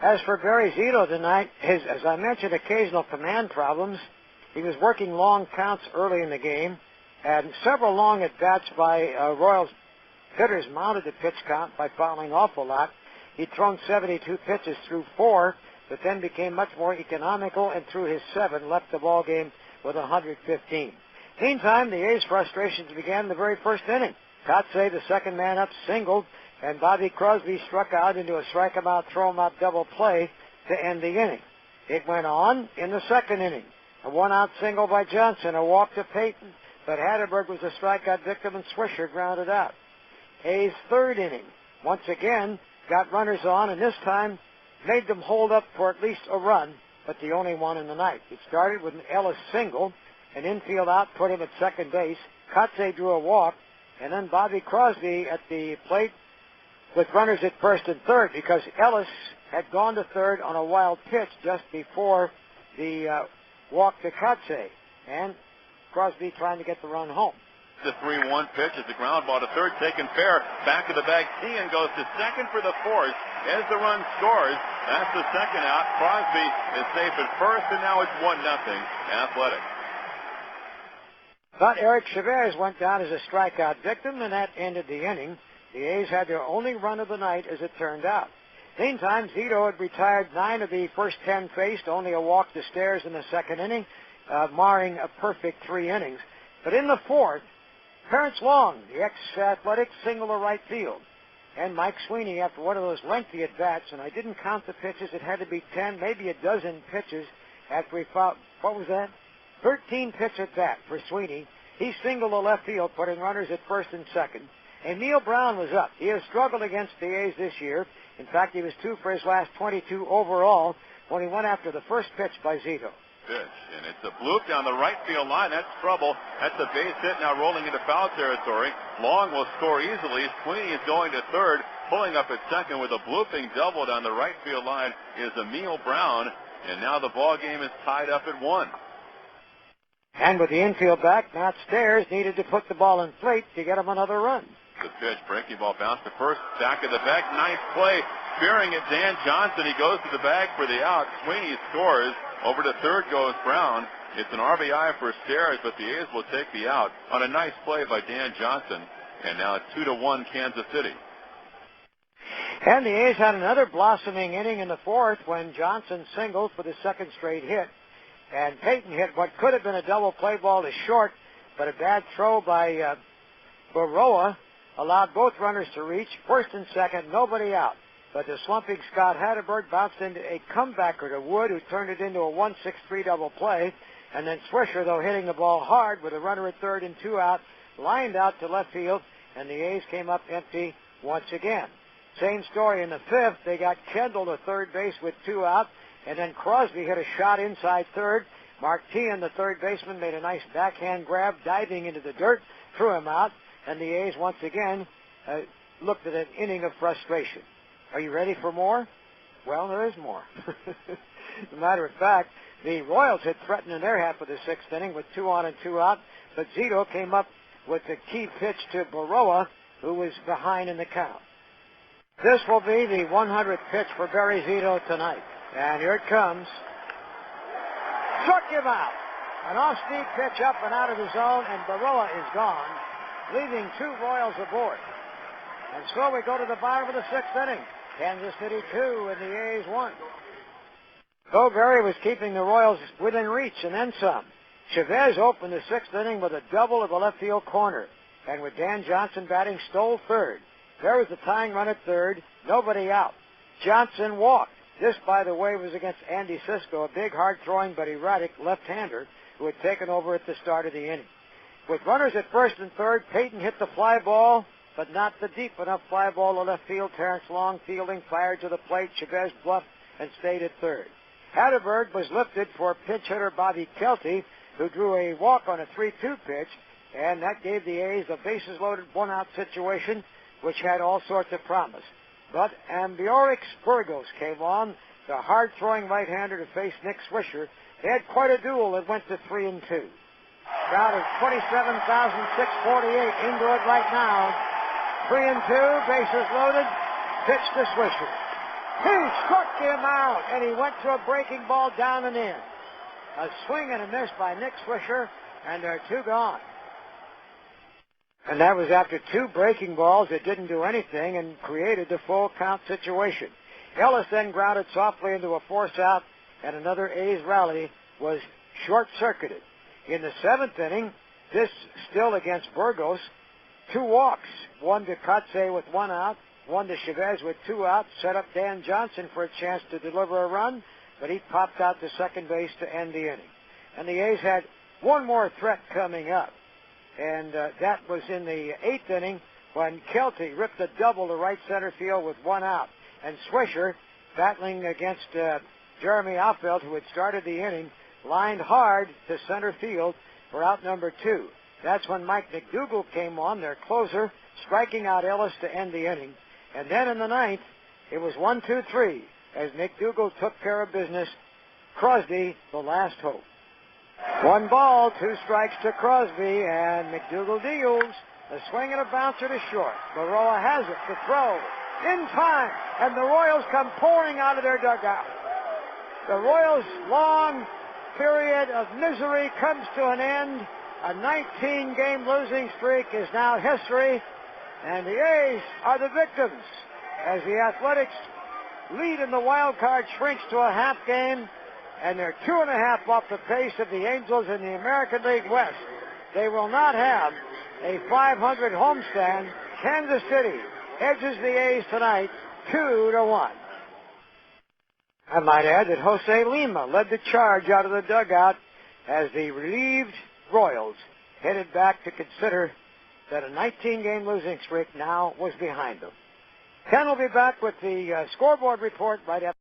As for Barry Zito tonight, as I mentioned, occasional command problems. He was working long counts early in the game, and several long at-bats by Royals hitters mounted the pitch count by fouling off a lot. He'd thrown 72 pitches through 4, but then became much more economical and through his 7 left the ball game with 115. Meantime, the A's frustrations began in the very first inning. Kotsay, the second man up, singled, and Bobby Crosby struck out into a strike-him-out, throw-him-out double play to end the inning. It went on in the second inning. A one-out single by Johnson, a walk to Payton, but Hatterberg was a strikeout victim and Swisher grounded out. A's third inning, once again, got runners on, and this time made them hold up for at least a run, but the only one in the night. It started with an Ellis single, an infield out put him at second base. Kotsay drew a walk, and then Bobby Crosby at the plate with runners at first and third because Ellis had gone to third on a wild pitch just before the walk to Kotsay, and Crosby trying to get the run home. The 3-1 pitch is the ground ball to third, taken fair. Back of the bag, Sheehan goes to second for the force. As the run scores, that's the second out. Crosby is safe at first, and now it's 1-0 Athletic. But Eric Chavez went down as a strikeout victim, and that ended the inning. The A's had their only run of the night, as it turned out. Meantime, Zito had retired 9 of the first 10 faced, only a walk to Stairs in the second inning, marring a perfect 3 innings. But in the fourth, Terrence Long, the ex-Athletic, singled to right field. And Mike Sweeney, after one of those lengthy at-bats, and I didn't count the pitches, it had to be 10, maybe a dozen pitches after he fouled, what was that? 13 pitch at-bat for Sweeney. He singled to left field, putting runners at first and second. And Neil Brown was up. He has struggled against the A's this year. In fact, he was 2 for his last 22 overall when he went after the first pitch by Zito. Pitch, and it's a bloop down the right field line. That's trouble. That's a base hit now rolling into foul territory. Long will score easily. Sweeney is going to third, pulling up at second with a blooping double down the right field line is Emil Brown, and now the ball game is tied up at 1. And with the infield back, Matt Stairs needed to put the ball in plate to get him another run. The pitch, breaking ball bounced to first, back of the bag, nice play, spearing it, Dan Johnson. He goes to the bag for the out. Sweeney scores. Over to third goes Brown. It's an RBI for Stairs, but the A's will take the out on a nice play by Dan Johnson. And now it's 2-1 Kansas City. And the A's had another blossoming inning in the fourth when Johnson singled for the second straight hit. And Payton hit what could have been a double play ball to short, but a bad throw by Baroa allowed both runners to reach. First and second, nobody out. But the slumping Scott Hatterberg bounced into a comebacker to Wood, who turned it into a 1-6-3 double play. And then Swisher, though hitting the ball hard with a runner at third and 2 out, lined out to left field, and the A's came up empty once again. Same story in the fifth. They got Kendall to third base with 2 out, and then Crosby hit a shot inside third. Mark Teahan, the third baseman, made a nice backhand grab, diving into the dirt, threw him out, and the A's once again looked at an inning of frustration. Are you ready for more? Well, there is more. As a matter of fact, the Royals had threatened in their half of the sixth inning with 2 on and 2 out, but Zito came up with the key pitch to Baroa, who was behind in the count. This will be the 100th pitch for Barry Zito tonight. And here it comes. Struck him out. An off-speed pitch up and out of the zone, and Baroa is gone, leaving 2 Royals aboard. And so we go to the bottom of the sixth inning. Kansas City 2 and the A's 1. So Barry was keeping the Royals within reach and then some. Chavez opened the sixth inning with a double at the left field corner. And with Dan Johnson batting, stole third. There was the tying run at third. Nobody out. Johnson walked. This, by the way, was against Andy Cisco, a big, hard-throwing but erratic left-hander who had taken over at the start of the inning. With runners at first and third, Payton hit the fly ball, but not the deep enough fly ball to left field. Terrence Long fielding, fired to the plate. Chavez bluffed and stayed at third. Hatterberg was lifted for pinch hitter Bobby Kelty, who drew a walk on a 3-2 pitch, and that gave the A's a bases-loaded one-out situation, which had all sorts of promise. But Ambiorix Burgos came on, the hard-throwing right-hander to face Nick Swisher. They had quite a duel that went to 3-2. Crowd of 27,648 into it right now. 3-2, bases loaded, pitch to Swisher. He struck him out, and he went to a breaking ball down and in. A swing and a miss by Nick Swisher, and there are 2 gone. And that was after 2 breaking balls that didn't do anything and created the full count situation. Ellis then grounded softly into a force out, and another A's rally was short-circuited. In the 7th inning, this still against Burgos, 2 walks, one to Kotze with 1 out, one to Chavez with 2 outs, set up Dan Johnson for a chance to deliver a run, but he popped out to second base to end the inning. And the A's had one more threat coming up, and that was in the 8th inning when Kelty ripped a double to right center field with 1 out. And Swisher, battling against Jeremy Outfield, who had started the inning, lined hard to center field for out number 2. That's when Mike McDougall came on, their closer, striking out Ellis to end the inning. And then in the 9th, it was 1-2-3 as McDougall took care of business. Crosby, the last hope. 1 ball, 2 strikes to Crosby, and McDougall deals. A swing and a bouncer to short. Baroa has it to throw. In time, and the Royals come pouring out of their dugout. The Royals' long period of misery comes to an end. A 19-game losing streak is now history, and the A's are the victims as the Athletics lead in the wild card shrinks to a half game, and they're 2.5 off the pace of the Angels in the American League West. They will not have a 500 homestand. Kansas City edges the A's tonight 2-1. I might add that Jose Lima led the charge out of the dugout as the relieved Royals headed back to consider that a 19-game losing streak now was behind them. Ken will be back with the scoreboard report right after.